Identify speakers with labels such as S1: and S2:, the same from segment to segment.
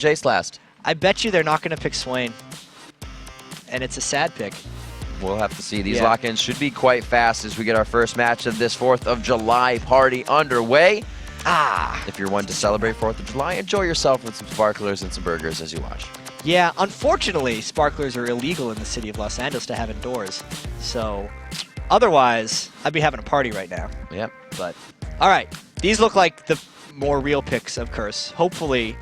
S1: Jace last.
S2: I bet you they're not going to pick Swain. And it's a sad pick.
S1: We'll have to see. These lock-ins should be quite fast as we get our first match of this 4th of July party underway. If you're one to celebrate 4th of July, enjoy yourself with some sparklers and some burgers as you watch.
S2: Yeah, unfortunately, sparklers are illegal in the city of Los Angeles to have indoors. So, otherwise, I'd be having a party right now.
S1: Yep.
S2: But, all right. These look like the more real picks of Curse. Hopefully,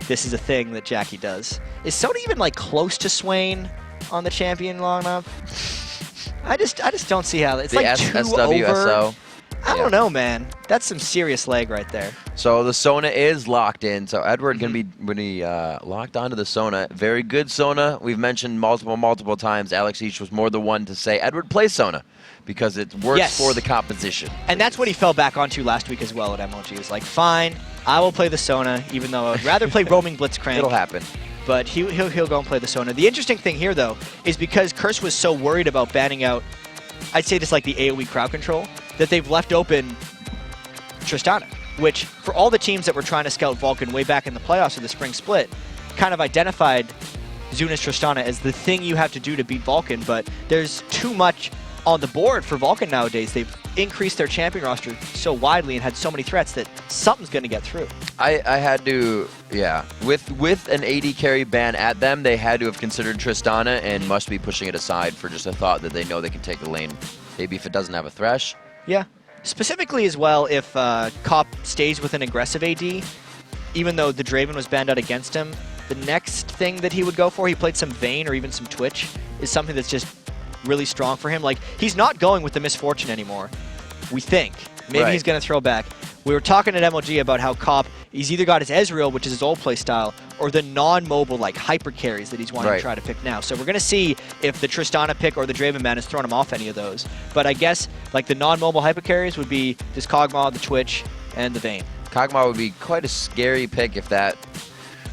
S2: this is a thing that Nyjacky does. Is Sona even, like, close to Swain on the champion lineup? I just don't see how. It's
S1: the
S2: like 2
S1: SWSO.
S2: over. I don't know, man. That's some serious lag right there.
S1: So the Sona is locked in. So Edward going to be locked onto the Sona. Very good Sona. We've mentioned multiple times. Alex Each was more the one to say Edward play Sona because it works for the composition.
S2: And that's what he fell back onto last week as well at MLG. He was like, fine, I will play the Sona, even though I would rather play roaming Blitzcrank.
S1: It'll happen.
S2: But he'll go and play the Sona. The interesting thing here, though, is because Curse was so worried about banning out, I'd say this like the AoE crowd control, that they've left open Tristana, which for all the teams that were trying to scout Vulcan way back in the playoffs of the spring split, kind of identified Zuna's Tristana as the thing you have to do to beat Vulcan, but there's too much on the board for Vulcan nowadays. They've increased their champion roster so widely and had so many threats that something's going to get through.
S1: I had to, with an AD carry ban at them, they had to have considered Tristana and must be pushing it aside for just a thought that they know they can take the lane, maybe if it doesn't have a Thresh.
S2: Yeah. Specifically as well, if Cop stays with an aggressive AD, even though the Draven was banned out against him, the next thing that he would go for, he played some Vayne or even some Twitch, is something that's just really strong for him. Like, he's not going with the Misfortune anymore, we think. Maybe he's going to throw back. We were talking at MLG about how Cop, he's either got his Ezreal, which is his old play style, or the non-mobile, like, hyper carries that he's wanting to try to pick now. So we're going to see if the Tristana pick or the Draven ban has thrown him off any of those. But I guess, like, the non-mobile hyper carries would be this Kog'Maw, the Twitch, and the Vayne.
S1: Kog'Maw would be quite a scary pick if that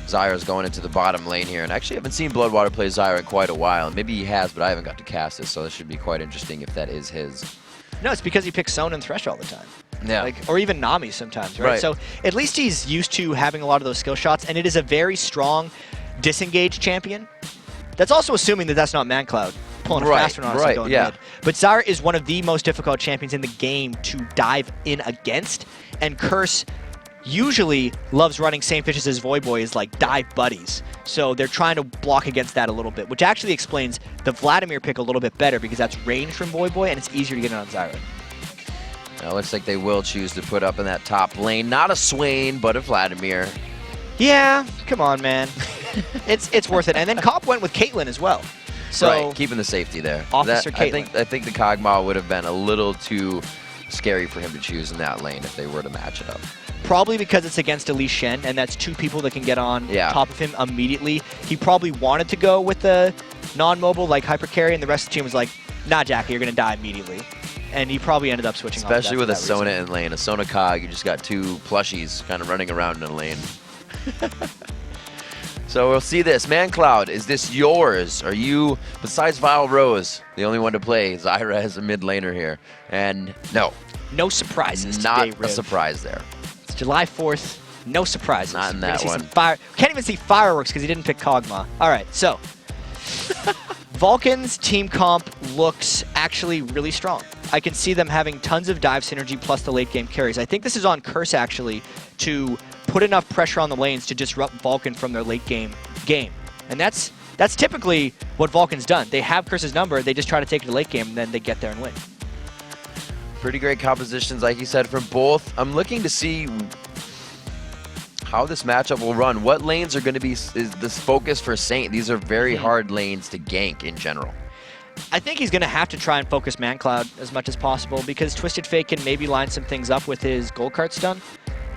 S1: Zyra's going into the bottom lane here. And actually, I haven't seen BloodWater play Zyra in quite a while. Maybe he has, but I haven't got to cast it, so this should be quite interesting if that is his.
S2: No, it's because he picks Sona and Thresh all the time.
S1: Yeah.
S2: Like, or even Nami sometimes, right? So at least he's used to having a lot of those skill shots, and it is a very strong disengaged champion. That's also assuming that that's not mancloud. Pulling a fast one on us and going mid. But Zyra is one of the most difficult champions in the game to dive in against, and Curse usually loves running Saintvicious as Voyboy as like dive buddies. So they're trying to block against that a little bit, which actually explains the Vladimir pick a little bit better because that's range from Voyboy and it's easier to get it on Zyra.
S1: Now, it looks like they will choose to put up in that top lane. Not a Swain, but a Vladimir.
S2: Yeah, come on, man. it's worth it. And then Cop went with Caitlyn as well. So
S1: keeping the safety there.
S2: Officer Caitlyn.
S1: I think the Kog'Maw would have been a little too scary for him to choose in that lane if they were to match it up.
S2: Probably because it's against Elise Shen, and that's 2 people that can get on top of him immediately. He probably wanted to go with the non-mobile, like hyper carry, and the rest of the team was like, nah, Nyjacky, you're going to die immediately. And he probably ended up switching off.
S1: Especially with a Sona in lane. A Sona Cog, you just got 2 plushies kind of running around in a lane. So we'll see this. mancloud, is this yours? Are you, besides Vile Rose, the only one to play? Zyra is a mid laner here. And no.
S2: No surprises
S1: Not
S2: today,
S1: a surprise there.
S2: It's July 4th. No surprises.
S1: Not in that one.
S2: Can't even see fireworks because he didn't pick Kog'Maw. All right, so Vulcan's team comp looks actually really strong. I can see them having tons of dive synergy plus the late game carries. I think this is on Curse actually to put enough pressure on the lanes to disrupt Vulcan from their late game. And that's typically what Vulcan's done. They have Curse's number, they just try to take it to late game, and then they get there and win.
S1: Pretty great compositions, like you said, from both. I'm looking to see how this matchup will run. What lanes are going to be is this focus for Saint? These are very hard lanes to gank in general.
S2: I think he's going to have to try and focus mancloud as much as possible because Twisted Fate can maybe line some things up with his gold cart stun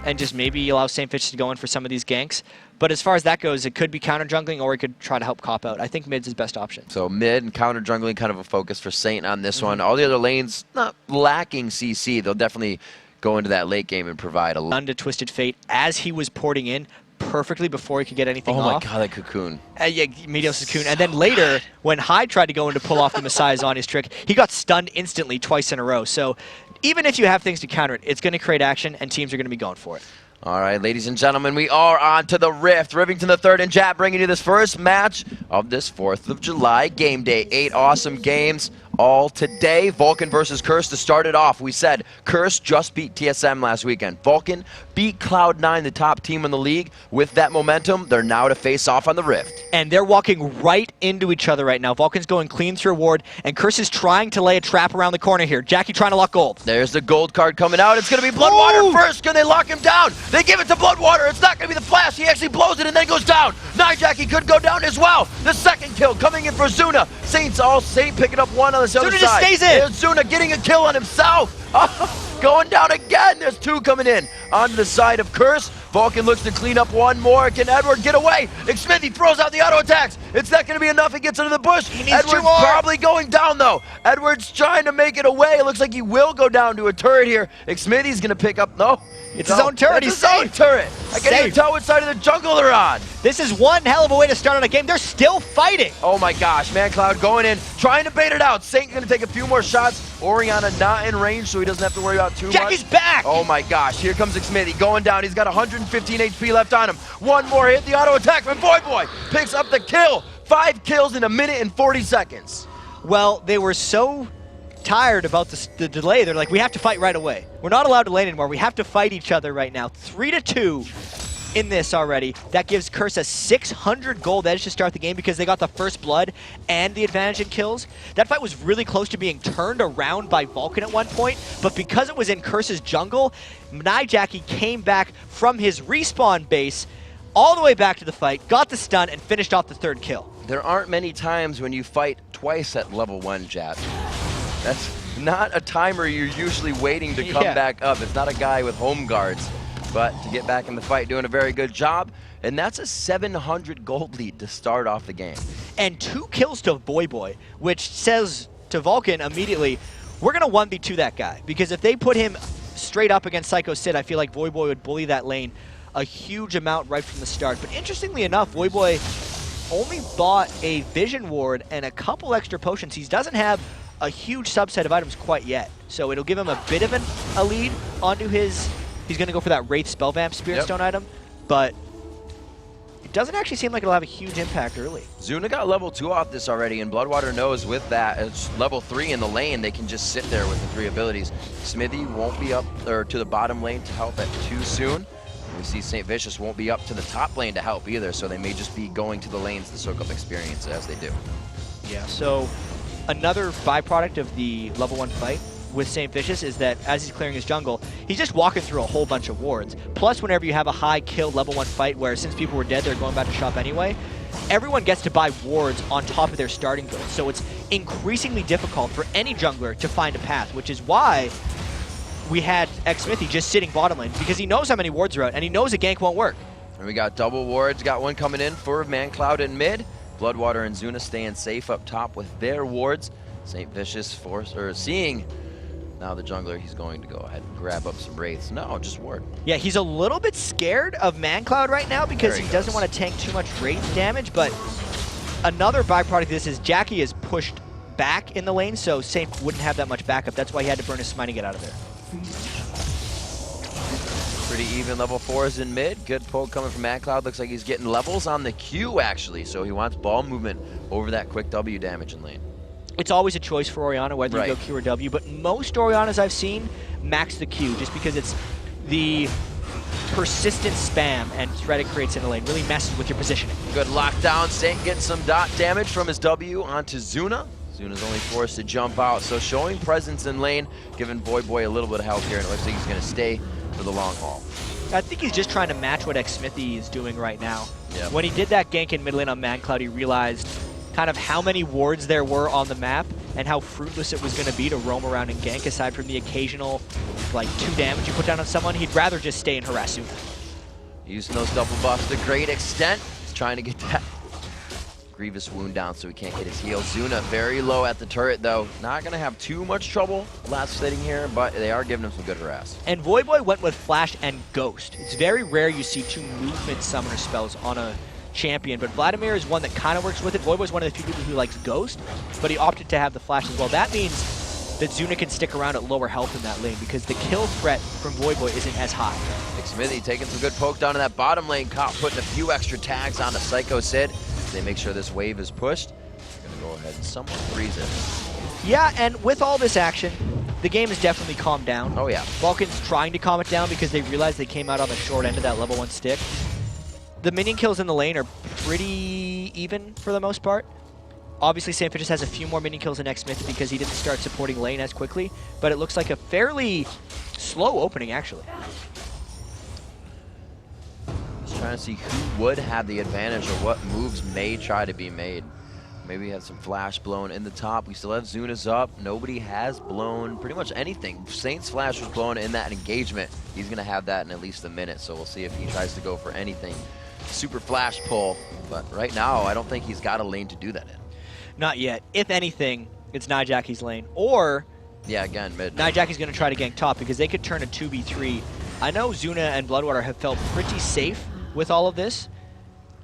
S2: and just maybe allow Saintvicious to go in for some of these ganks. But as far as that goes, it could be counter jungling or he could try to help Cop out. I think mid's his best option.
S1: So mid and counter jungling kind of a focus for Saint on this one. All the other lanes not lacking CC. They'll definitely go into that late game and provide a lot.
S2: To Twisted Fate as he was porting in perfectly before he could get anything off.
S1: Oh my god, that cocoon.
S2: Yeah, Meteos' cocoon. And then later, when Hyde tried to go in to pull off the Messiah's on his trick, he got stunned instantly twice in a row. So even if you have things to counter it, it's going to create action and teams are going to be going for it.
S1: All right, ladies and gentlemen, we are on to the Rift. Rivington the third and Jap bringing you this first match of this 4th of July game day. 8 awesome games all today. Vulcan versus Curse to start it off. We said Curse just beat TSM last weekend. Vulcan beat Cloud9, the top team in the league. With that momentum, they're now to face off on the Rift.
S2: And they're walking right into each other right now. Vulcan's going clean through ward, and Curse is trying to lay a trap around the corner here. Nyjacky trying to lock gold.
S1: There's the gold card coming out. It's going to be BloodWater first. Can they lock him down? They give it to BloodWater. It's not going to be the flash. He actually blows it and then goes down. Nyjacky could go down as well. The second kill coming in for Zuna. Saint picking up one on this other
S2: Zuna
S1: side.
S2: just stays in.
S1: There's Zuna getting a kill on himself. Going down again. There's 2 coming in onto the side of Curse. Vulcan looks to clean up one more. Can Edward get away? Xmithie throws out the auto attacks. It's not going to be enough. He gets into the bush.
S2: He needs
S1: Edward's
S2: 2 more.
S1: probably going down though. Edward's trying to make it away. It looks like he will go down to a turret here. Xmithie's going to pick up. No.
S2: It's his own turret. He's
S1: his own turret. I can't even tell which side of the jungle they're on.
S2: This is one hell of a way to start on a game. They're still fighting.
S1: Oh my gosh, mancloud going in, trying to bait it out. Saint gonna take a few more shots. Orianna not in range, so he doesn't have to worry about too much.
S2: Jacky's back.
S1: Oh my gosh, here comes Xmithie going down. He's got 115 HP left on him. One more hit, the auto attack from Voyboy picks up the kill. 5 kills in 1 minute and 40 seconds.
S2: Well, they were so tired about the delay. They're like, we have to fight right away. We're not allowed to lane anymore. We have to fight each other right now. 3-2 in this already. That gives Curse a 600 gold edge to start the game because they got the first blood and the advantage in kills. That fight was really close to being turned around by Vulcan at one point, but because it was in Curse's jungle, Nyjacky came back from his respawn base all the way back to the fight, got the stun, and finished off the 3rd kill.
S1: There aren't many times when you fight twice at level 1, Jap. That's not a timer you're usually waiting to come back up. It's not a guy with home guards, but to get back in the fight, doing a very good job. And that's a 700 gold lead to start off the game.
S2: And 2 kills to Voyboy, which says to Vulcan immediately, we're going to 1v2 that guy. Because if they put him straight up against Sycho Sid, I feel like Voyboy would bully that lane a huge amount right from the start. But interestingly enough, Voyboy only bought a vision ward and a couple extra potions. He doesn't have a huge subset of items quite yet. So it'll give him a bit of a lead onto his... He's going to go for that Wraith Spellvamp Spirit Stone item, but it doesn't actually seem like it'll have a huge impact early.
S1: Zuna got level 2 off this already, and BloodWater knows with that, it's level 3 in the lane, they can just sit there with the 3 abilities. Xmithie won't be up or to the bottom lane to help at too soon. We see Saintvicious won't be up to the top lane to help either, so they may just be going to the lanes to soak up experience as they do.
S2: Yeah, so another byproduct of the level 1 fight with Saintvicious is that as he's clearing his jungle, he's just walking through a whole bunch of wards. Plus, whenever you have a high kill level 1 fight where since people were dead, they're going back to shop anyway, everyone gets to buy wards on top of their starting build. So it's increasingly difficult for any jungler to find a path, which is why we had Xmithie just sitting bottom lane, because he knows how many wards are out, and he knows a gank won't work.
S1: And we got double wards, got one coming in for mancloud in mid. BloodWater and Zuna staying safe up top with their wards. Saintvicious seeing now the jungler, he's going to go ahead and grab up some wraiths. No, just ward.
S2: Yeah, he's a little bit scared of mancloud right now because he doesn't want to tank too much wraith damage, but another byproduct of this is Nyjacky is pushed back in the lane, so Saint wouldn't have that much backup. That's why he had to burn his smite to get out of there.
S1: Pretty even level 4s in mid. Good poke coming from mancloud. Looks like he's getting levels on the Q actually, so he wants ball movement over that quick W damage in lane.
S2: It's always a choice for Orianna whether you go Q or W, but most Oriannas I've seen max the Q just because it's the persistent spam and threat it creates in the lane. Really messes with your positioning. Good
S1: lockdown. Saint getting some dot damage from his W onto Zuna. Zuna's only forced to jump out, so showing presence in lane, giving Voyboy a little bit of help here, and it looks like he's going to stay for the long haul.
S2: I think he's just trying to match what Xmithie is doing right now.
S1: Yep.
S2: When he did that gank in mid lane on mancloud, he realized kind of how many wards there were on the map and how fruitless it was going to be to roam around and gank aside from the occasional like 2 damage you put down on someone. He'd rather just stay and harass Zuna.
S1: Using those double buffs to great extent. He's trying to get that grievous wound down so he can't get his heal. Zuna very low at the turret though. Not going to have too much trouble last sitting here, but they are giving him some good harass.
S2: And Voyboy went with Flash and Ghost. It's very rare you see 2 movement summoner spells on a champion, but Vladimir is one that kind of works with it. Voyboy's one of the few people who likes Ghost, but he opted to have the Flash as well. That means that Zuna can stick around at lower health in that lane because the kill threat from Voyboy isn't as high.
S1: Xmithie taking some good poke down in that bottom lane. Cop putting a few extra tags on to Sycho Sid. They make sure this wave is pushed. They're going to go ahead and somewhat freeze it.
S2: Yeah, and with all this action, the game has definitely calmed down.
S1: Oh, yeah.
S2: Vulcan's trying to calm it down because they realized they came out on the short end of that level 1 stick. The minion kills in the lane are pretty even for the most part. Obviously, Saintvicious has a few more minion kills than Xmithie because he didn't start supporting lane as quickly, but it looks like a fairly slow opening, actually.
S1: Just trying to see who would have the advantage or what moves may try to be made. Maybe we have some flash blown in the top. We still have Zuna's up. Nobody has blown pretty much anything. Saint's flash was blown in that engagement. He's going to have that in at least a minute, so we'll see if he tries to go for anything. Super flash pull, but right now I don't think he's got a lane to do that in.
S2: Not yet. If anything, it's Nyjacky's lane. Or
S1: yeah, again, mid.
S2: Nyjacky's going to try to gank top because they could turn a 2v3. I know Zuna and BloodWater have felt pretty safe with all of this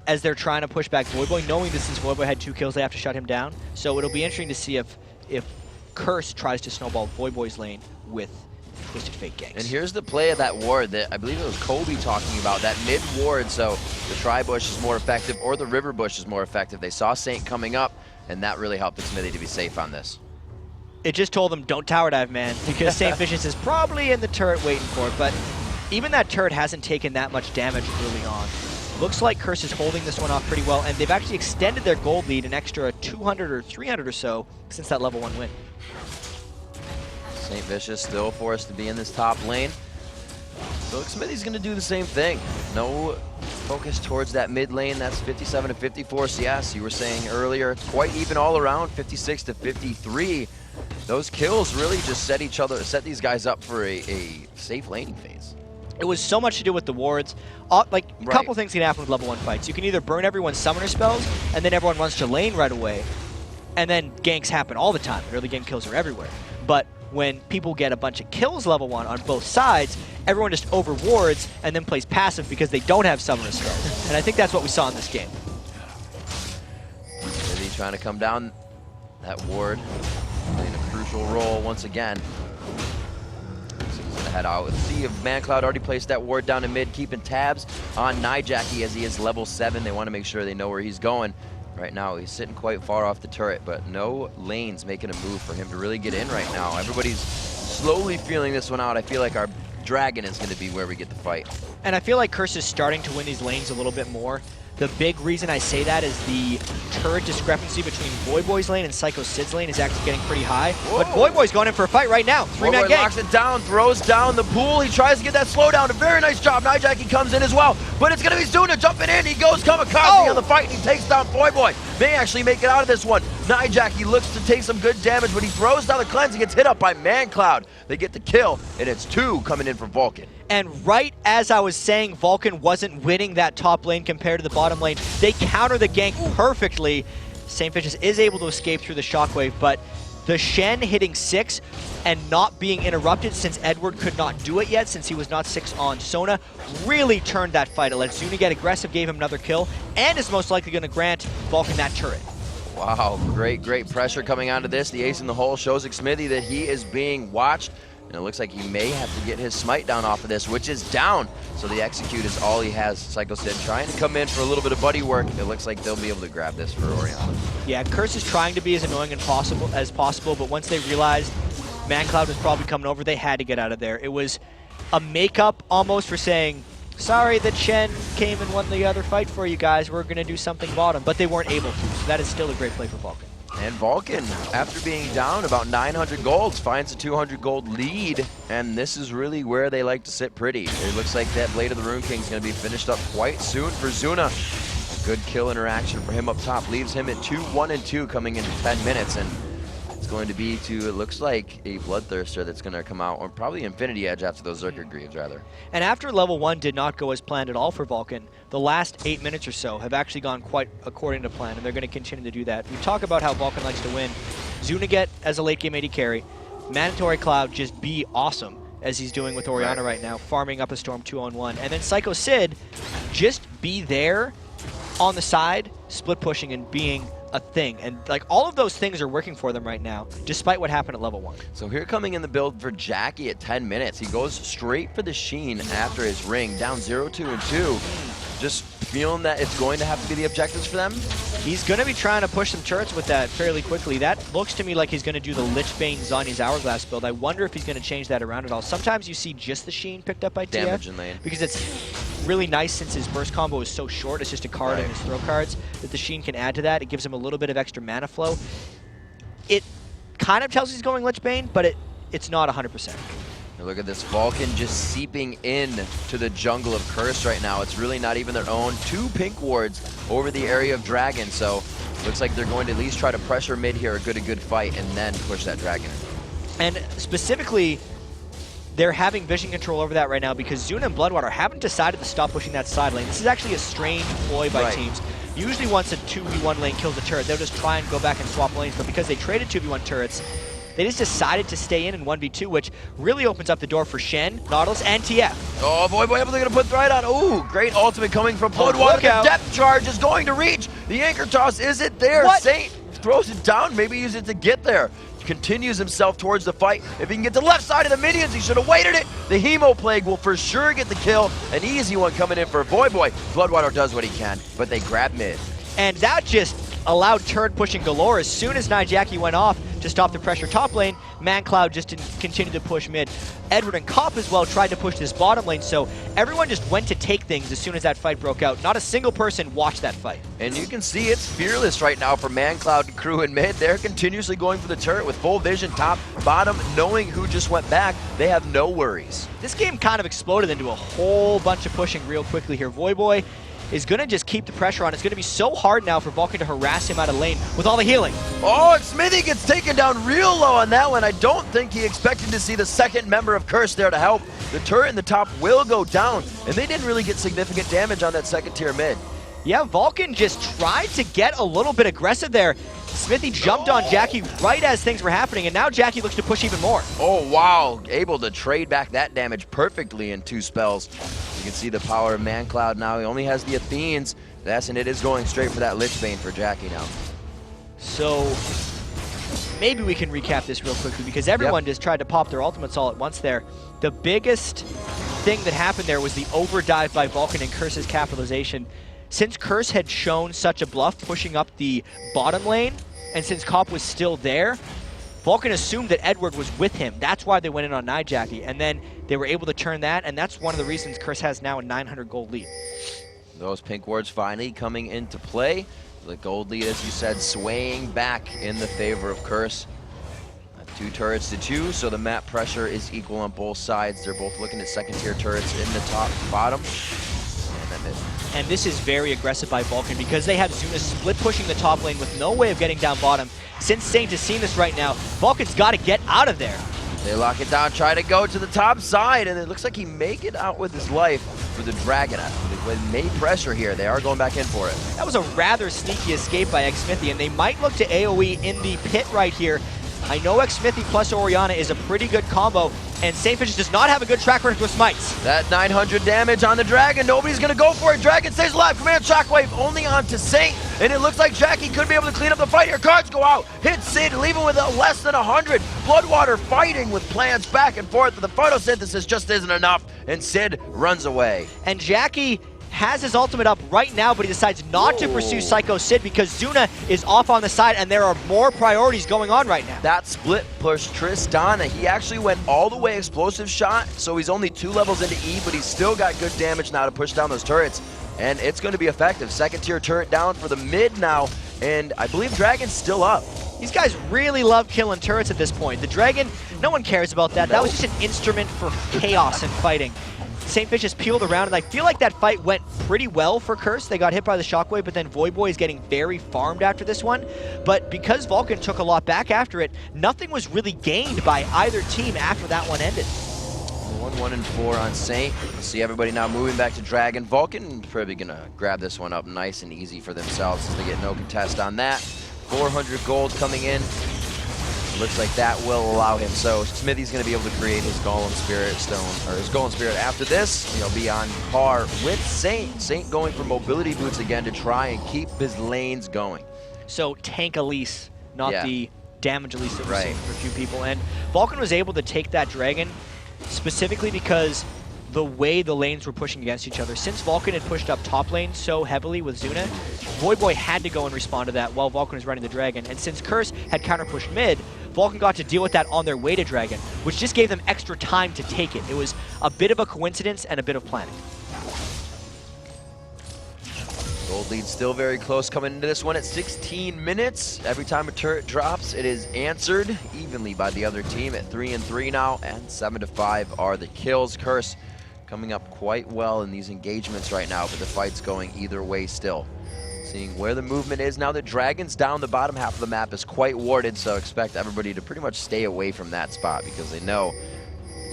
S2: as they're trying to push back Voyboy, knowing that since Voyboy had 2 kills, they have to shut him down. So it'll be interesting to see if Curse tries to snowball Voyboy's lane with Twisted Fate ganks.
S1: And here's the play of that ward that I believe it was Kobe talking about, that mid ward, so the tri-bush is more effective or the river bush is more effective. They saw Saint coming up, and that really helped Xmithie to be safe on this.
S2: It just told them, don't tower dive, man, because Saintvicious is probably in the turret waiting for it, but even that turret hasn't taken that much damage early on. Looks like Curse is holding this one off pretty well, and they've actually extended their gold lead an extra 200 or 300 or so since that level 1 win.
S1: Saintvicious still forced to be in this top lane. So Xmithie's going to do the same thing. No focus towards that mid lane. That's 57 to 54 CS. You were saying earlier, it's quite even all around, 56 to 53. Those kills really just set these guys up for a safe laning phase.
S2: It was so much to do with the wards. Like, a couple things can happen with level 1 fights. You can either burn everyone's summoner spells, and then everyone runs to lane right away, and then ganks happen all the time. Early game kills are everywhere. But when people get a bunch of kills level 1 on both sides, everyone just overwards and then plays passive because they don't have summoner spells. And I think that's what we saw in this game.
S1: Xmithie trying to come down that ward, playing a crucial role once again. So he's gonna head out. See if mancloud already placed that ward down in mid, keeping tabs on Nyjacky as he is level 7. They want to make sure they know where he's going. Right now, he's sitting quite far off the turret, but no lanes making a move for him to really get in right now. Everybody's slowly feeling this one out. I feel like our dragon is going to be where we get the fight.
S2: And I feel like Curse is starting to win these lanes a little bit more. The big reason I say that is the turret discrepancy between Voyboy's lane and Sycho Sid's lane is actually getting pretty high.
S1: Whoa.
S2: But Voyboy's going in for a fight right now. 3-man
S1: Voyboy
S2: gank.
S1: locks it down, throws down the pool. He tries to get that slowdown. A very nice job. Nyjacky comes in as well. But it's going to be Zuna jumping in. He goes kamikaze on the fight, and he takes down Voyboy. May actually make it out of this one. Nyjacky looks to take some good damage, but he throws down the cleanse and gets hit up by mancloud. They get the kill, and it's 2 coming in for Vulcan.
S2: And right as I was saying Vulcan wasn't winning that top lane compared to the bottom lane, they counter the gank perfectly. Saintvicious is able to escape through the shockwave, but the Shen hitting 6 and not being interrupted since Edward could not do it yet, since he was not 6 on Sona, really turned that fight. It let Zuna get aggressive, gave him another kill, and is most likely going to grant Vulcan that turret.
S1: Wow, great pressure coming onto this. The ace in the hole shows Xmithie that he is being watched. And it looks like he may have to get his smite down off of this, which is down. So the execute is all he has. Sycho Sid trying to come in for a little bit of buddy work. It looks like they'll be able to grab this for Orianna.
S2: Yeah, Curse is trying to be as annoying as possible, but once they realized mancloud was probably coming over, they had to get out of there. It was a makeup almost for saying, sorry that Shen came and won the other fight for you guys. We're going to do something bottom, but they weren't able to. So that is still a great play for Vulcan.
S1: And Vulcan, after being down about 900 golds, finds a 200 gold lead, and this is really where they like to sit pretty. It looks like that Blade of the Rune King is going to be finished up quite soon for Zuna. Good kill interaction for him up top, leaves him at 2-1-2 coming into 10 minutes, and it's going to be to, it looks like, a Bloodthirster that's going to come out, or probably Infinity Edge after those Zerker Greaves, rather.
S2: And after level 1 did not go as planned at all for Vulcan, the last 8 minutes or so have actually gone quite according to plan, and they're going to continue to do that. We talk about how Vulcan likes to win. Zuna get as a late game AD carry, mandatorycloud just be awesome, as he's doing with Orianna right now, farming up a Storm 2-on-1. And then Sycho Sid just be there on the side, split pushing and being a thing. And like all of those things are working for them right now, despite what happened at level 1.
S1: So here coming in the build for Nyjacky at 10 minutes. He goes straight for the Sheen after his ring, down 0-2 and 2. Just feeling that it's going to have to be the objectives for them.
S2: He's going to be trying to push some turrets with that fairly quickly. That looks to me like he's going to do the Lichbane Zhonya's Hourglass build. I wonder if he's going to change that around at all. Sometimes you see just the Sheen picked up by TF.
S1: Damage in lane.
S2: Because it's really nice since his burst combo is so short. It's just a card and his throw cards that the Sheen can add to that. It gives him a little bit of extra mana flow. It kind of tells he's going Lichbane, but it's not 100%.
S1: Look at this Vulcan just seeping in to the jungle of Curse right now. It's really not even their own. 2 pink wards over the area of Dragon, so looks like they're going to at least try to pressure mid here, a good fight, and then push that Dragon in.
S2: And specifically, they're having vision control over that right now because Zuna and BloodWater haven't decided to stop pushing that side lane. This is actually a strange ploy by teams. Usually once a 2v1 lane kills a turret, they'll just try and go back and swap lanes, but because they traded 2v1 turrets, they just decided to stay in 1v2, which really opens up the door for Shen, Nautilus, and TF.
S1: Oh, Voyboy able to put right on. Ooh, great ultimate coming from BloodWater. The depth charge is going to reach. The anchor toss isn't there.
S2: What?
S1: Saint throws it down, maybe use it to get there. Continues himself towards the fight. If he can get to the left side of the minions, he should have waited it. The Hemo Plague will for sure get the kill. An easy one coming in for Voyboy. BloodWater does what he can, but they grab mid.
S2: And that just allowed turret pushing galore. As soon as Nyjacky went off to stop the pressure top lane, mancloud just continued to push mid. Edward and Cop as well tried to push this bottom lane, so everyone just went to take things as soon as that fight broke out. Not a single person watched that fight.
S1: And you can see it's fearless right now for mancloud crew in mid. They're continuously going for the turret with full vision, top, bottom, knowing who just went back. They have no worries.
S2: This game kind of exploded into a whole bunch of pushing real quickly here. Voyboy is going to just keep the pressure on. It's going to be so hard now for Vulcan to harass him out of lane with all the healing.
S1: Oh, Xmithie gets taken down real low on that one. I don't think he expected to see the second member of Curse there to help. The turret in the top will go down, and they didn't really get significant damage on that second tier mid.
S2: Yeah, Vulcan just tried to get a little bit aggressive there. Xmithie jumped on Nyjacky right as things were happening, and now Nyjacky looks to push even more.
S1: Oh, wow. Able to trade back that damage perfectly in 2 spells. You can see the power of mancloud now. He only has the Athenes. And it is going straight for that Lichbane for Nyjacky now.
S2: So maybe we can recap this real quickly because everyone just tried to pop their ultimates all at once there. The biggest thing that happened there was the overdive by Vulcan and Curse's capitalization. Since Curse had shown such a bluff pushing up the bottom lane, and since Cop was still there, Vulcan assumed that Edward was with him. That's why they went in on Nyjacky, and then they were able to turn that, and that's one of the reasons Curse has now a 900 gold lead.
S1: Those pink wards finally coming into play. The gold lead, as you said, swaying back in the favor of Curse. 2 turrets to 2, so the map pressure is equal on both sides. They're both looking at second tier turrets in the top, bottom, and then mid.
S2: And this is very aggressive by Vulcan because they have Zuna split pushing the top lane with no way of getting down bottom. Since Saint has seen this right now, Vulcan's got to get out of there.
S1: They lock it down, try to go to the top side, and it looks like he may get out with his life for the Dragon. With May pressure here, they are going back in for it.
S2: That was a rather sneaky escape by Xmithie, and they might look to AoE in the pit right here. I know Xmithie plus Orianna is a pretty good combo, and Saintvicious does not have a good track record with smites.
S1: That 900 damage on the Dragon, nobody's gonna go for it. Dragon stays alive, command shockwave only on to Saint, and it looks like Nyjacky could be able to clean up the fight here. Cards go out, hit Sid, leave him with less than 100. BloodWater fighting with plans back and forth, but the photosynthesis just isn't enough, and Sid runs away.
S2: And Nyjacky has his ultimate up right now, but he decides not to pursue Sycho Sid because Zuna is off on the side and there are more priorities going on right now.
S1: That split push Tristana, he actually went all the way explosive shot, so he's only 2 levels into E, but he's still got good damage now to push down those turrets, and it's going to be effective. Second tier turret down for the mid now, and I believe Dragon's still up.
S2: These guys really love killing turrets at this point. The Dragon, no one cares about that. That was just an instrument for chaos and fighting. Saintvicious peeled around, and I feel like that fight went pretty well for Curse. They got hit by the shockwave, but then Voyboy is getting very farmed after this one. But because Vulcan took a lot back after it, nothing was really gained by either team after that one ended.
S1: 1, 1, and 4 on Saint. See everybody now moving back to Dragon. Vulcan probably gonna grab this one up nice and easy for themselves as they get no contest on that. 400 gold coming in. Looks like that will allow him. So Xmithie's going to be able to create his Golem Spirit Stone, or his Golem Spirit after this. He'll be on par with Saint. Saint going for mobility boots again to try and keep his lanes going.
S2: So tank Elise, not the damage Elise that we're seeing for a few people. And Vulcan was able to take that dragon specifically because the way the lanes were pushing against each other. Since Vulcan had pushed up top lane so heavily with Zuna, Voyboy had to go and respond to that while Vulcan was running the dragon. And since Curse had counter-pushed mid, Vulcan got to deal with that on their way to dragon, which just gave them extra time to take it. It was a bit of a coincidence and a bit of planning.
S1: Gold lead still very close coming into this one at 16 minutes. Every time a turret drops, it is answered evenly by the other team at 3-3 now, and 7-5 are the kills. Curse coming up quite well in these engagements right now, but the fight's going either way still. Seeing where the movement is now, the dragon's down the bottom half of the map is quite warded, so expect everybody to pretty much stay away from that spot because they know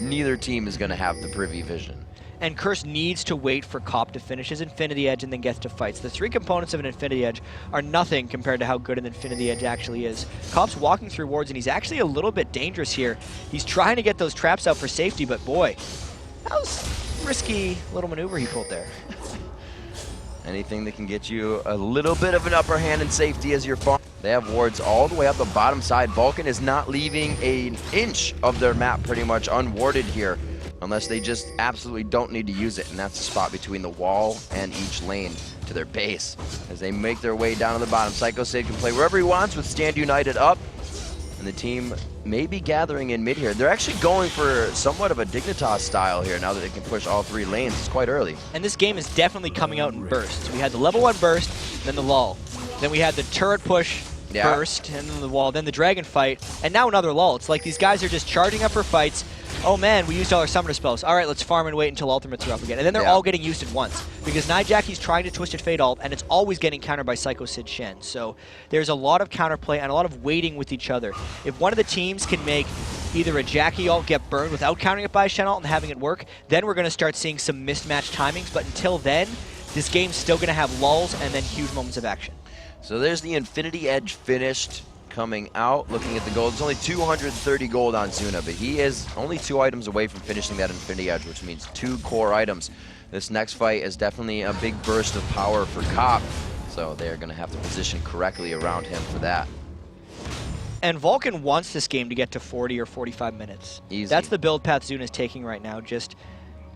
S1: neither team is going to have the privy vision.
S2: And Curse needs to wait for Cop to finish his Infinity Edge and then gets to fights. The three components of an Infinity Edge are nothing compared to how good an Infinity Edge actually is. Cop's walking through wards, and he's actually a little bit dangerous here. He's trying to get those traps out for safety, but boy, that was a risky little maneuver he pulled there.
S1: Anything that can get you a little bit of an upper hand in safety as your farm. They have wards all the way up the bottom side. Vulcan is not leaving an inch of their map pretty much unwarded here, unless they just absolutely don't need to use it, and that's the spot between the wall and each lane to their base. As they make their way down to the bottom, Sycho Sid can play wherever he wants with Stand United up, and the team may be gathering in mid here. They're actually going for somewhat of a Dignitas style here now that they can push all three lanes. It's quite early.
S2: And this game is definitely coming out in bursts. We had the level 1 burst, then the lull. Then we had the turret push burst, and then the wall, then the dragon fight, and now another lull. It's like these guys are just charging up for fights. Oh man, we used all our summoner spells. All right, let's farm and wait until ultimates are up again. And then they're all getting used at once because Nyjacky's trying to Twisted Fate ult, and it's always getting countered by Sycho Sid Shen. So there's a lot of counterplay and a lot of waiting with each other. If one of the teams can make either a Jacky ult get burned without countering it by a Shen ult and having it work, then we're going to start seeing some mismatched timings. But until then, this game's still going to have lulls and then huge moments of action.
S1: So there's the Infinity Edge finished. Coming out, looking at the gold. It's only 230 gold on Zuna, but he is only 2 items away from finishing that Infinity Edge, which means 2 core items. This next fight is definitely a big burst of power for Cop, so they're going to have to position correctly around him for that.
S2: And Vulcan wants this game to get to 40 or 45 minutes.
S1: Easy.
S2: That's the build path Zuna's taking right now. Just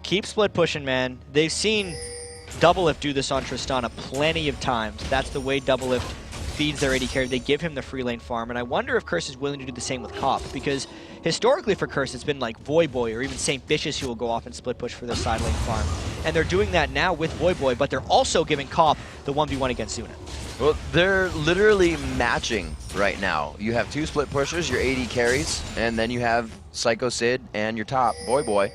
S2: keep split pushing, man. They've seen Doublelift do this on Tristana plenty of times. That's the way Doublelift feeds their AD carry. They give him the free lane farm, and I wonder if Curse is willing to do the same with Cop, because historically for Curse it's been like Voyboy or even Saintvicious who will go off and split push for their side lane farm. And they're doing that now with Voyboy, but they're also giving Cop the 1v1 against Zuna.
S1: Well, they're literally matching right now. You have 2 split pushers, your AD carries, and then you have Sycho Sid and your top, Voyboy,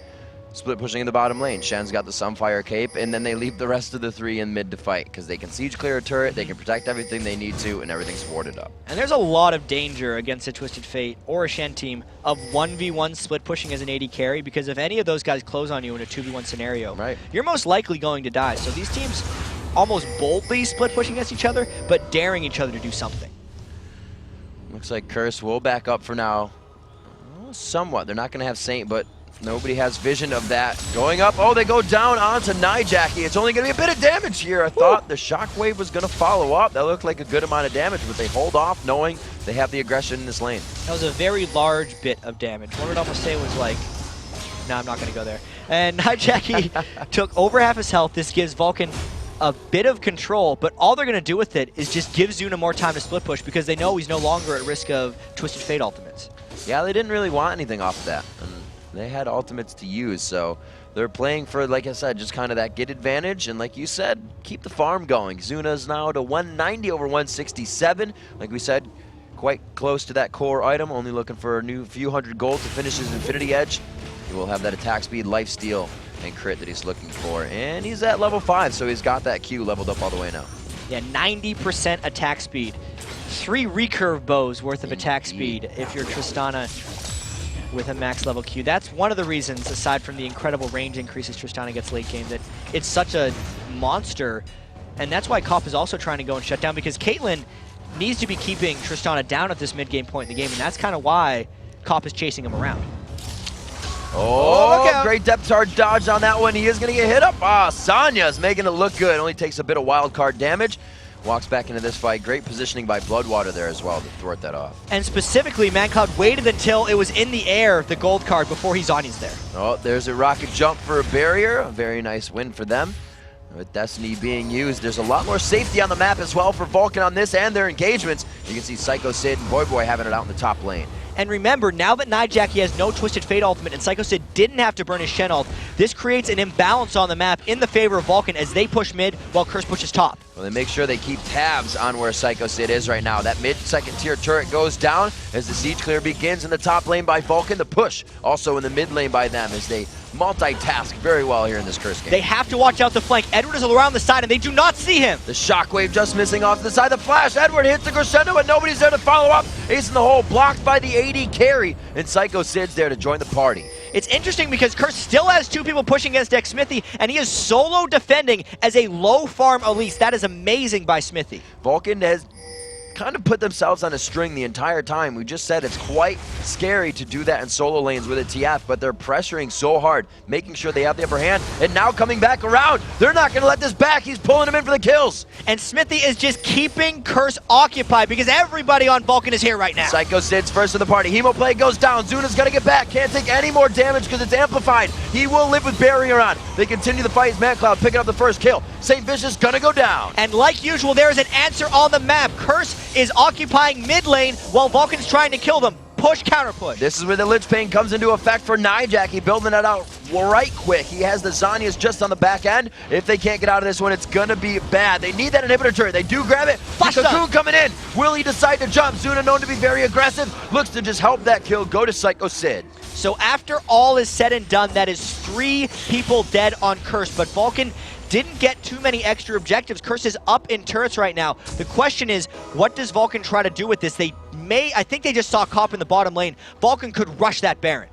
S1: split pushing in the bottom lane. Shen's got the Sunfire Cape, and then they leave the rest of the 3 in mid to fight, because they can siege clear a turret, they can protect everything they need to, and everything's warded up.
S2: And there's a lot of danger against a Twisted Fate or a Shen team of 1v1 split pushing as an AD carry, because if any of those guys close on you in a 2v1 scenario, you're most likely going to die. So these teams almost boldly split pushing against each other, but daring each other to do something.
S1: Looks like Curse will back up for now. Somewhat. They're not going to have Saint, but nobody has vision of that. Going up. Oh, they go down onto Nyjacky. It's only going to be a bit of damage here. I thought the Shockwave was going to follow up. That looked like a good amount of damage, but they hold off knowing they have the aggression in this lane.
S2: That was a very large bit of damage. One would almost say was like, no, I'm not going to go there. And Nyjacky took over half his health. This gives Vulcan a bit of control, but all they're going to do with it is just give Zuna more time to split push because they know he's no longer at risk of Twisted Fate ultimates.
S1: Yeah, they didn't really want anything off of that. And they had ultimates to use, so they're playing for, like I said, just kind of that get advantage, and like you said, keep the farm going. Zuna's now to 190 over 167. Like we said, quite close to that core item, only looking for a new few hundred gold to finish his Infinity Edge. He will have that attack speed, lifesteal, and crit that he's looking for. And he's at level 5, so he's got that Q leveled up all the way now.
S2: Yeah, 90% attack speed. 3 recurve bows worth of attack speed if you're Tristana with a max level Q. That's one of the reasons, aside from the incredible range increases Tristana gets late game, that it's such a monster. And that's why Cop is also trying to go and shut down, because Caitlyn needs to be keeping Tristana down at this mid-game point in the game, and that's kind of why Cop is chasing him around.
S1: Oh, great depth charge dodge on that one. He is going to get hit up. Ah, Sanya's making it look good. Only takes a bit of wild card damage. walks back into this fight. Great positioning by BloodWater there as well to thwart that off.
S2: And specifically, mancloud waited until it was in the air, the gold card, before he Zanya's there.
S1: Oh, there's a rocket jump for a barrier. A very nice win for them. With Destiny being used, there's a lot more safety on the map as well for Vulcan on this and their engagements. You can see Sycho Sid and Voyboy having it out in the top lane.
S2: And remember, now that Nyjacky has no Twisted Fate ultimate and Sycho Sid didn't have to burn his Shen ult, this creates an imbalance on the map in the favor of Vulcan as they push mid while Curse pushes top.
S1: Well, they make sure they keep tabs on where Sycho Sid is right now. That mid-second tier turret goes down as the siege clear begins in the top lane by Vulcan. The push also in the mid lane by them as they multitask very well here in this Curse game.
S2: They have to watch out the flank. Edward is around the side and they do not see him.
S1: The shockwave just missing off the side. The flash. Edward hits the crescendo, but nobody's there to follow up. Ace in the hole, blocked by the AD carry, and Sycho Sid's there to join the party.
S2: It's interesting because Curse still has two people pushing against Xmithie, and he is solo defending as a low farm Elise. That is amazing by Xmithie.
S1: Vulcan has kind of put themselves on a string the entire time. We just said it's quite scary to do that in solo lanes with a TF, but they're pressuring so hard, making sure they have the upper hand, and now coming back around. They're not going to let this back. He's pulling him in for the kills.
S2: And Xmithie is just keeping Curse occupied because everybody on Vulcan is here right now.
S1: Sycho Sid's first in the party. Hemo play goes down. Zuna's going to get back. Can't take any more damage because it's amplified. He will live with barrier on. They continue the fight as mancloud picking up the first kill. Saintvicious going to go down.
S2: And like usual, there is an answer on the map. Curse is occupying mid lane while Vulcan's trying to kill them. Push, counter push.
S1: This is where the Lich Bane comes into effect for Nyjacky, building it out right quick. He has the Zanyas just on the back end. If they can't get out of this one, it's gonna be bad. They need that inhibitor turret. They do grab it. Cocoon coming in. Will he decide to jump? Zuna, known to be very aggressive, looks to just help that kill go to Sycho Sid.
S2: So after all is said and done, that is 3 people dead on Curse, but Vulcan didn't get too many extra objectives. Curse is up in turrets right now. The question is, what does Vulcan try to do with this? I think they just saw Cop in the bottom lane. Vulcan could rush that Baron.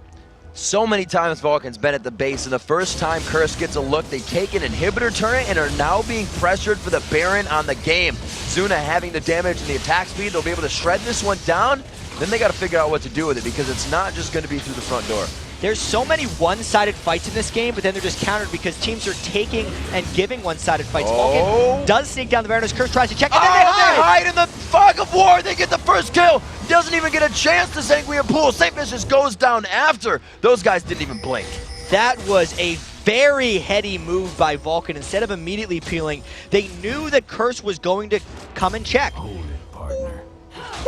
S1: So many times Vulcan's been at the base, and the first time Curse gets a look, they take an inhibitor turret and are now being pressured for the Baron on the game. Zuna having the damage and the attack speed, they'll be able to shred this one down. Then they got to figure out what to do with it because it's not just going to be through the front door.
S2: There's so many one-sided fights in this game, but then they're just countered because teams are taking and giving one-sided fights. Vulcan does sneak down the Baron as Curse tries to check, and then they hide
S1: in the fog of war. They get the first kill. Doesn't even get a chance to Sanguine Pool. Saintvicious goes down after. Those guys didn't even blink.
S2: That was a very heady move by Vulcan. Instead of immediately peeling, they knew that Curse was going to come and check.
S3: Hold it, partner.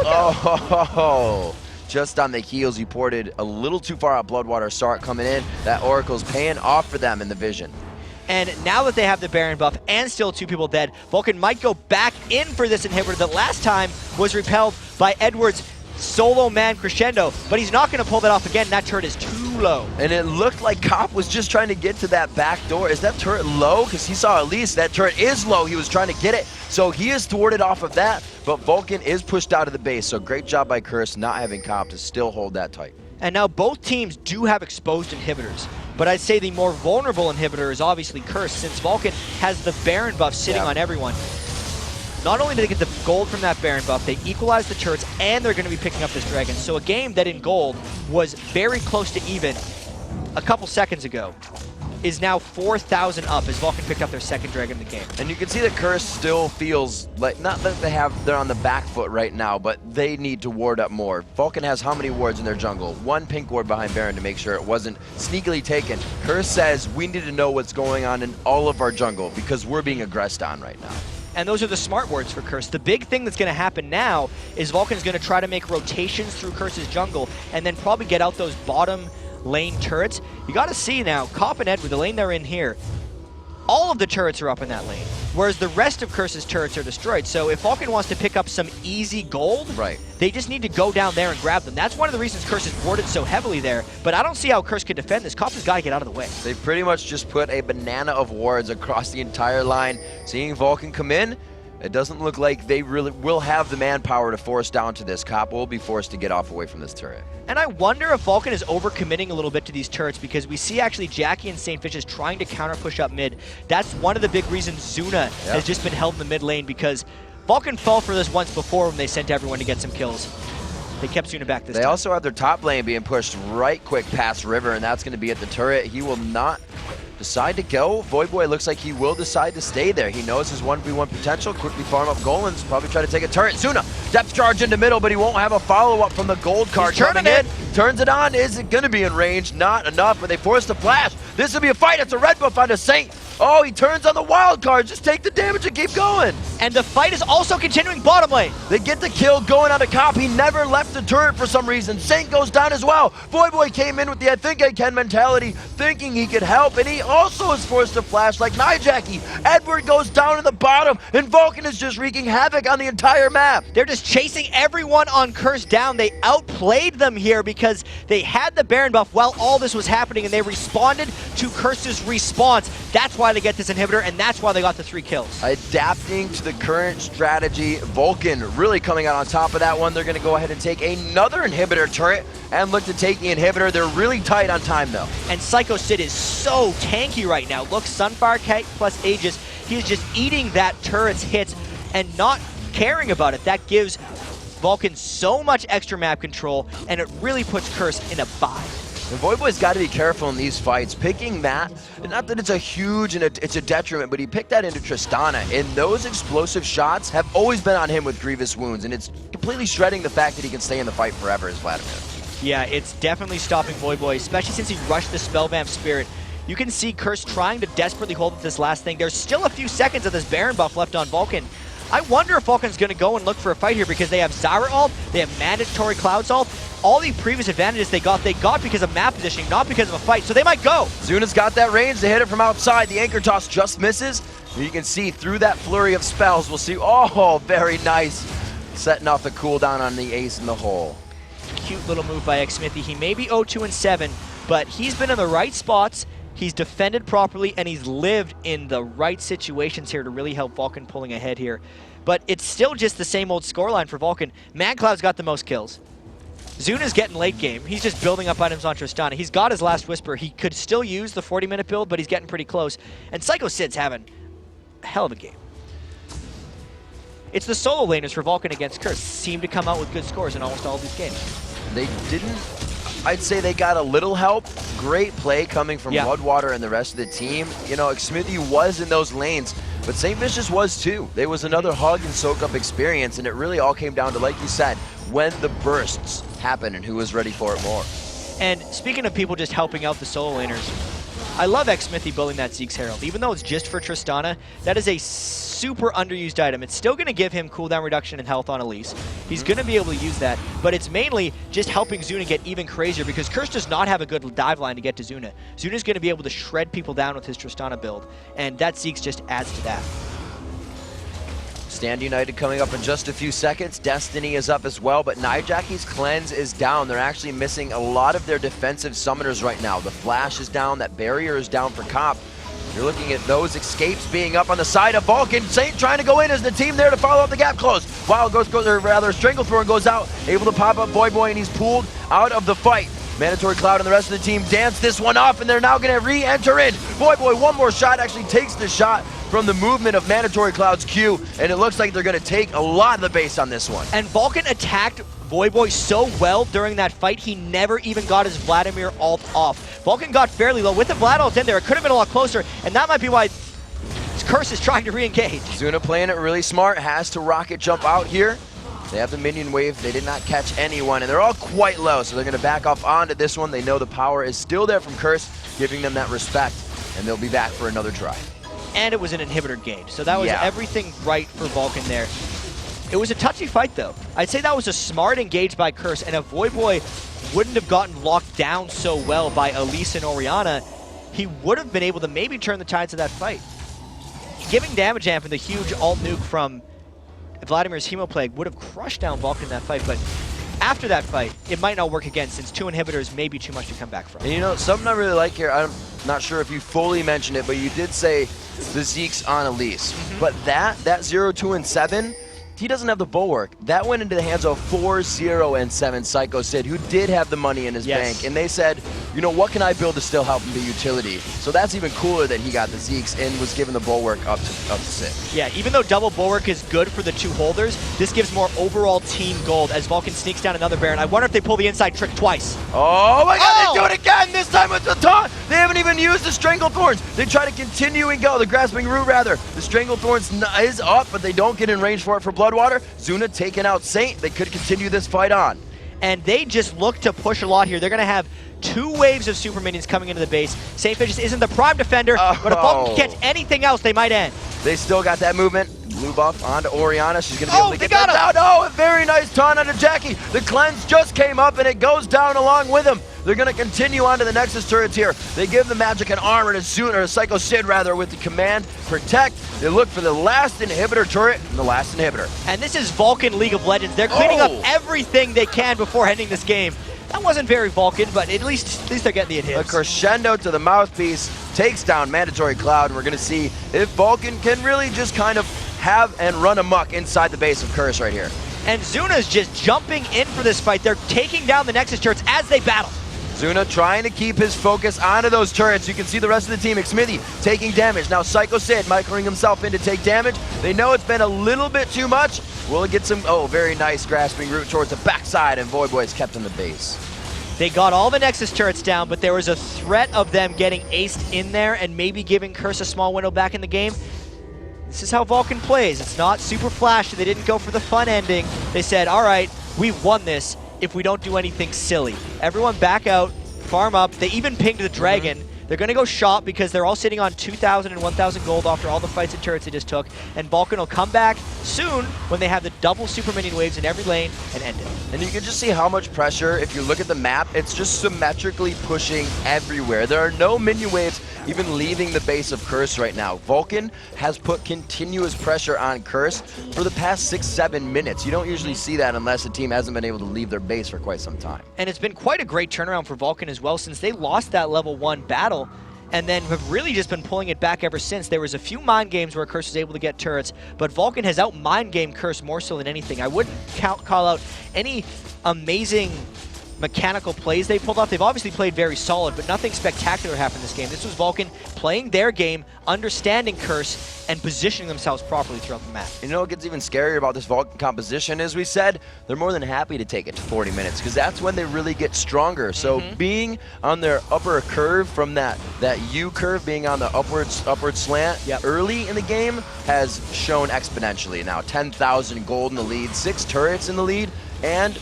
S1: Oh, just on the heels, you ported a little too far out. BloodWater saw it coming in. That Oracle's paying off for them in the vision.
S2: And now that they have the Baron buff and still 2 people dead, Vulcan might go back in for this inhibitor that last time was repelled by Edward's solo man crescendo, but he's not going to pull that off again. That turret is too low.
S1: And it looked like Cop was just trying to get to that back door. Is that turret low? Because he saw at least that turret is low. He was trying to get it. So he is thwarted off of that, but Vulcan is pushed out of the base. So great job by Curse not having Cop to still hold that tight.
S2: And now both teams do have exposed inhibitors, but I'd say the more vulnerable inhibitor is obviously Curse, since Vulcan has the Baron buff sitting on everyone. Not only do they get the gold from that Baron buff, they equalize the turrets, and they're going to be picking up this dragon. So a game that in gold was very close to even a couple seconds ago is now 4,000 up as Vulcan picked up their second dragon in the game.
S1: And you can see that Curse still feels like, not that they're on the back foot right now, but they need to ward up more. Vulcan has how many wards in their jungle? 1 pink ward behind Baron to make sure it wasn't sneakily taken. Curse says we need to know what's going on in all of our jungle because we're being aggressed on right now.
S2: And those are the smart words for Curse. The big thing that's going to happen now is Vulcan's going to try to make rotations through Curse's jungle and then probably get out those bottom lane turrets. You got to see now, Cop and Ed with the lane they're in here, all of the turrets are up in that lane, whereas the rest of Curse's turrets are destroyed. So if Vulcan wants to pick up some easy gold, they just need to go down there and grab them. That's one of the reasons Curse is warded so heavily there, but I don't see how Curse could defend this. Cop has got to get out of the way.
S1: They pretty much just put a banana of wards across the entire line. Seeing Vulcan come in, it doesn't look like they really will have the manpower to force down to this. Cop will be forced to get off away from this turret.
S2: And I wonder if Vulcan is overcommitting a little bit to these turrets because we see actually Nyjacky and Saintvicious trying to counter push up mid. That's one of the big reasons Zuna has just been held in the mid lane because Vulcan fell for this once before when they sent everyone to get some kills. They kept Zuna back this time.
S1: They also have their top lane being pushed right quick past River, and that's going to be at the turret. He will not decide to go. Voyboy looks like he will decide to stay there. He knows his 1v1 potential. Quickly farm up Golans. Probably try to take a turret. Zuna, depth charge into middle, but he won't have a follow-up from the gold card. Coming in. Turns it on. Is it going to be in range? Not enough, but they force the flash. This will be a fight. It's a red buff onto Saint. Oh, he turns on the wild card. Just take the damage and keep going.
S2: And the fight is also continuing bottom lane.
S1: They get the kill going on a cop. He never left the turret for some reason. Saint goes down as well. Voyboy came in with the I think I can mentality, thinking he could help, and he also is forced to flash like Nyjacky. Edward goes down to the bottom, and Vulcan is just wreaking havoc on the entire map.
S2: They're just chasing everyone on Curse down. They outplayed them here because they had the Baron buff while all this was happening, and they responded to Curse's response. That's why they get this inhibitor, and that's why they got the 3 kills.
S1: Adapting to the current strategy, Vulcan really coming out on top of that one. They're going to go ahead and take another inhibitor turret and look to take the inhibitor. They're really tight on time, though.
S2: And Sycho Sid is so tanky right now. Look, Sunfire Kite plus Aegis. He is just eating that turret's hits and not caring about it. That gives Vulcan so much extra map control, and it really puts Curse in a bind.
S1: And Voyboy's got to be careful in these fights. Picking that, not that it's a huge and it's a detriment, but he picked that into Tristana, and those explosive shots have always been on him with grievous wounds, and it's completely shredding the fact that he can stay in the fight forever as Vladimir.
S2: Yeah, it's definitely stopping Voyboy, especially since he rushed the Spellvamp Spirit. You can see Curse trying to desperately hold this last thing. There's still a few seconds of this Baron buff left on Vulcan. I wonder if Vulcan's going to go and look for a fight here because they have Zyra ult, they have mandatory cloud ult. All the previous advantages they got because of map positioning, not because of a fight, so they might go.
S1: Zuna's got that range to hit it from outside. The anchor toss just misses. You can see through that flurry of spells, we'll see, oh, very nice. Setting off the cooldown on the ace in the hole.
S2: Cute little move by Xmithie. He may be 0-2-7, but he's been in the right spots. He's defended properly, and he's lived in the right situations here to really help Vulcan pulling ahead here. But it's still just the same old scoreline for Vulcan. mancloud's got the most kills. Zuna's getting late game. He's just building up items on Tristana. He's got his last Whisper. He could still use the 40-minute build, but he's getting pretty close. And Sycho Sid's having a hell of a game. It's the solo laners for Vulcan against Curse. Seem to come out with good scores in almost all of these games.
S1: They didn't, I'd say they got a little help. Great play coming from BloodWater and the rest of the team. You know, Xmithie was in those lanes, but Saintvicious was too. There was another hug and soak up experience, and it really all came down to, like you said, when the bursts happen and who was ready for it more.
S2: And speaking of people just helping out the solo laners, I love Xmithie building that Zeke's Herald. Even though it's just for Tristana, that is a super underused item. It's still going to give him cooldown reduction and health on Elise. He's going to be able to use that, but it's mainly just helping Zuna get even crazier because Curse does not have a good dive line to get to Zuna. Zuna's going to be able to shred people down with his Tristana build, and that Zeke's just adds to that.
S1: Stand United coming up in just a few seconds. Destiny is up as well, but Nyjacky's cleanse is down. They're actually missing a lot of their defensive summoners right now. The flash is down, that barrier is down for Cop. You're looking at those escapes being up on the side of Vulcan. Saint trying to go in as the team there to follow up the gap close. Wild goes or rather Stranglethorn goes out, able to pop up Voyboy, and he's pulled out of the fight. Mandatory Cloud and the rest of the team dance this one off, and they're now going to re-enter in. Voyboy, one more shot, actually takes the shot from the movement of Mandatory Cloud's Q, and it looks like they're going to take a lot of the base on this one.
S2: And Vulcan attacked Voyboy so well during that fight, he never even got his Vladimir ult off. Vulcan got fairly low. With the Vlad ult in there, it could have been a lot closer, and that might be why Curse is trying to re-engage.
S1: Zuna playing it really smart, has to rocket jump out here. They have the minion wave. They did not catch anyone, and they're all quite low, so they're going to back off onto this one. They know the power is still there from Curse, giving them that respect, and they'll be back for another try.
S2: And it was an inhibitor game, so that was everything right for Vulcan there. It was a touchy fight, though. I'd say that was a smart engage by Curse, and if Voyboy wouldn't have gotten locked down so well by Elise and Orianna, he would have been able to maybe turn the tides of that fight. Giving damage amp and the huge alt nuke from Vladimir's Hemoplague would have crushed down Vulcan in that fight, but after that fight, it might not work again since 2 inhibitors may be too much to come back from.
S1: And you know, something I really like here, I'm not sure if you fully mentioned it, but you did say the Zeke's on Elise. But that 0-2-7, he doesn't have the bulwark. That went into the hands of 4-0-7 Sycho Sid, who did have the money in his bank. And they said, you know, what can I build to still help him be utility? So that's even cooler that he got the Zeeks and was given the bulwark up to 6.
S2: Yeah, even though double bulwark is good for the 2 holders, this gives more overall team gold as Vulcan sneaks down another Baron. I wonder if they pull the inside trick twice.
S1: Oh my god, they do it again! This time with the taunt! They haven't even used the Stranglethorns. They try to continue and go. The Grasping Root, rather. The Stranglethorns is up, but they don't get in range for it for BloodWater. Zuna taking out Saint. They could continue this fight on.
S2: And they just look to push a lot here. They're going to have 2 waves of super minions coming into the base. Saintvicious isn't the prime defender, but if Vulcan can catch anything else, they might end.
S1: They still got that movement. Blue buff onto Orianna. She's going to be able to get
S2: that
S1: down. Oh, a very nice taunt on Nyjacky. The cleanse just came up, and it goes down along with him. They're going to continue on to the Nexus turrets here. They give the magic and armor to Zuna, or Sycho Sid rather, with the command Protect. They look for the last inhibitor turret and the last inhibitor.
S2: And this is Vulcan League of Legends. They're cleaning up everything they can before ending this game. That wasn't very Vulcan, but at least they're getting the hits.
S1: A crescendo to the mouthpiece takes down Mandatory Cloud. We're going to see if Vulcan can really just kind of have and run amok inside the base of Curse right here.
S2: And Zuna's just jumping in for this fight. They're taking down the Nexus turrets as they battle.
S1: Zuna trying to keep his focus onto those turrets. You can see the rest of the team. Xmithie taking damage. Now Sycho Sid microing himself in to take damage. They know it's been a little bit too much. Will it get some, very nice Grasping Root towards the backside, and Voyboy is kept in the base.
S2: They got all the Nexus turrets down, but there was a threat of them getting aced in there and maybe giving Curse a small window back in the game. This is how Vulcan plays. It's not super flashy. They didn't go for the fun ending. They said, all right, we've won this if we don't do anything silly. Everyone back out, farm up. They even pinged the Dragon. They're going to go shop because they're all sitting on 2,000 and 1,000 gold after all the fights and turrets they just took. And Vulcan will come back soon when they have the double super minion waves in every lane and end it.
S1: And you can just see how much pressure, if you look at the map, it's just symmetrically pushing everywhere. There are no minion waves even leaving the base of Curse right now. Vulcan has put continuous pressure on Curse for the past 6-7 minutes. You don't usually see that unless a team hasn't been able to leave their base for quite some time.
S2: And it's been quite a great turnaround for Vulcan as well, since they lost that level 1 battle and then have really just been pulling it back ever since. There was a few mind games where Curse was able to get turrets, but Vulcan has out-mind gamed Curse more so than anything. I wouldn't call out any amazing mechanical plays they pulled off. They've obviously played very solid, but nothing spectacular happened this game. This was Vulcan playing their game, understanding Curse, and positioning themselves properly throughout the map.
S1: You know what gets even scarier about this Vulcan composition is, we said, they're more than happy to take it to 40 minutes, because that's when they really get stronger. So being on their upper curve from that U curve, being on the upward slant early in the game has shown exponentially. Now 10,000 gold in the lead, 6 turrets in the lead, and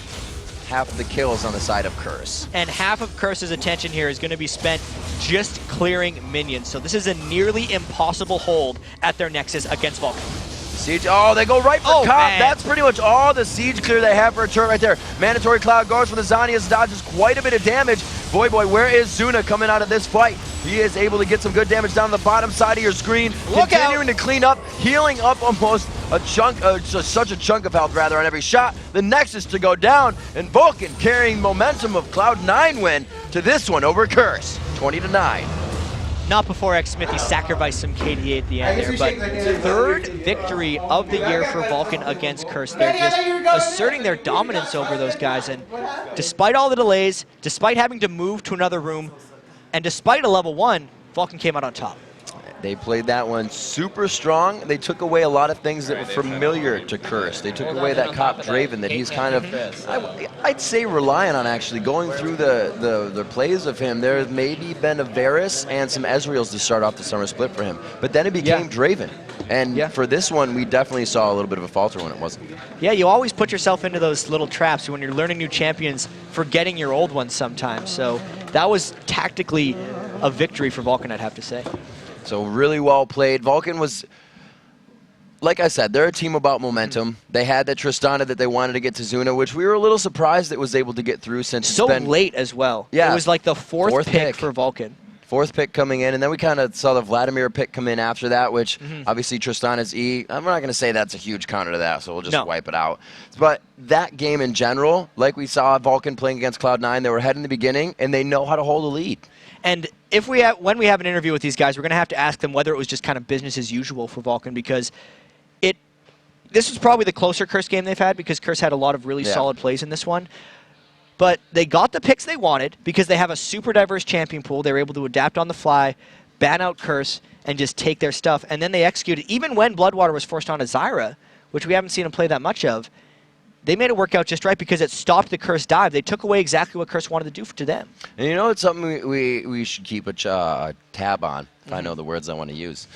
S1: half of the kills on the side of Curse.
S2: And half of Curse's attention here is going to be spent just clearing minions. So this is a nearly impossible hold at their Nexus against Vulcan.
S1: Siege, they go right for Cop. Man. That's pretty much all the siege clear they have for a turret right there. Mandatory Cloud goes for the Zanias, dodges quite a bit of damage. Voyboy, where is Zuna coming out of this fight? He is able to get some good damage down the bottom side of your screen. Continuing to clean up, healing up almost a chunk, such a chunk of health rather on every shot. The Nexus to go down, and Vulcan carrying momentum of Cloud9 win to this one over Curse, 20-9.
S2: Not before Xmithie sacrificed some KDA at the end there, but 3rd victory of the year for Vulcan against Curse. They're just asserting their dominance over those guys, and despite all the delays, despite having to move to another room, and despite a level 1, Vulcan came out on top.
S1: They played that one super strong. They took away a lot of things that were familiar to Curse. They took away that Cop Draven that he's kind of, I'd say, relying on actually. Going through the plays of him, there's maybe been a Varus and some Ezreals to start off the summer split for him. But then it became Draven. And for this one, we definitely saw a little bit of a falter when it wasn't. Yeah,
S2: you always put yourself into those little traps when you're learning new champions, forgetting your old ones sometimes. So that was tactically a victory for Vulcan, I'd have to say.
S1: So really well played. Vulcan was, like I said, they're a team about momentum. They had that Tristana that they wanted to get to Zuna, which we were a little surprised it was able to get through since
S2: so
S1: it's been
S2: late as well.
S1: Yeah,
S2: it was like the fourth pick for Vulcan.
S1: 4th pick coming in, and then we kind of saw the Vladimir pick come in after that, which obviously Tristana's E. I'm not going to say that's a huge counter to that, so we'll just wipe it out. But that game in general, like we saw Vulcan playing against Cloud9, they were ahead in the beginning, and they know how to hold a lead.
S2: And when we have an interview with these guys, we're going to have to ask them whether it was just kind of business as usual for Vulcan, because this was probably the closer Curse game they've had, because Curse had a lot of really solid plays in this one. But they got the picks they wanted because they have a super diverse champion pool. They were able to adapt on the fly, ban out Curse, and just take their stuff. And then they executed, even when BloodWater was forced onto Zyra, which we haven't seen him play that much of, they made it work out just right because it stopped the Curse dive. They took away exactly what Curse wanted to do to them.
S1: And you know, it's something we should keep a tab on, if I know the words I want to use,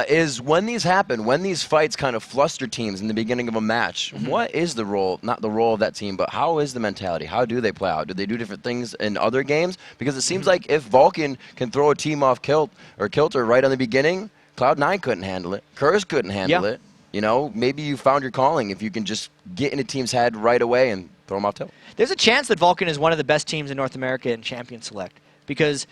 S1: is when these happen, when these fights kind of fluster teams in the beginning of a match, what is the role, not the role of that team, but how is the mentality? How do they play out? Do they do different things in other games? Because it seems like if Vulcan can throw a team off kilter right on the beginning, Cloud9 couldn't handle it. Curse couldn't handle it. You know, maybe you found your calling if you can just get in a team's head right away and throw them off tilt.
S2: There's a chance that Vulcan is one of the best teams in North America in Champion Select because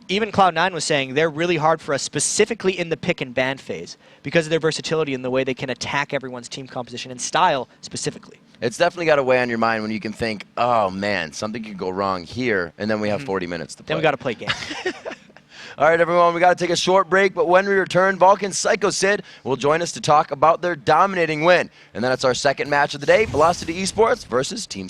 S2: even Cloud9 was saying they're really hard for us specifically in the pick and ban phase because of their versatility and the way they can attack everyone's team composition and style specifically.
S1: It's definitely got to weigh on your mind when you can think, oh man, something could go wrong here, and then we have 40 minutes to play.
S2: Then we got to play game.
S1: All right, everyone, we got to take a short break, but when we return, Vulcan Sycho Sid will join us to talk about their dominating win. And then it's our second match of the day, Velocity Esports versus Team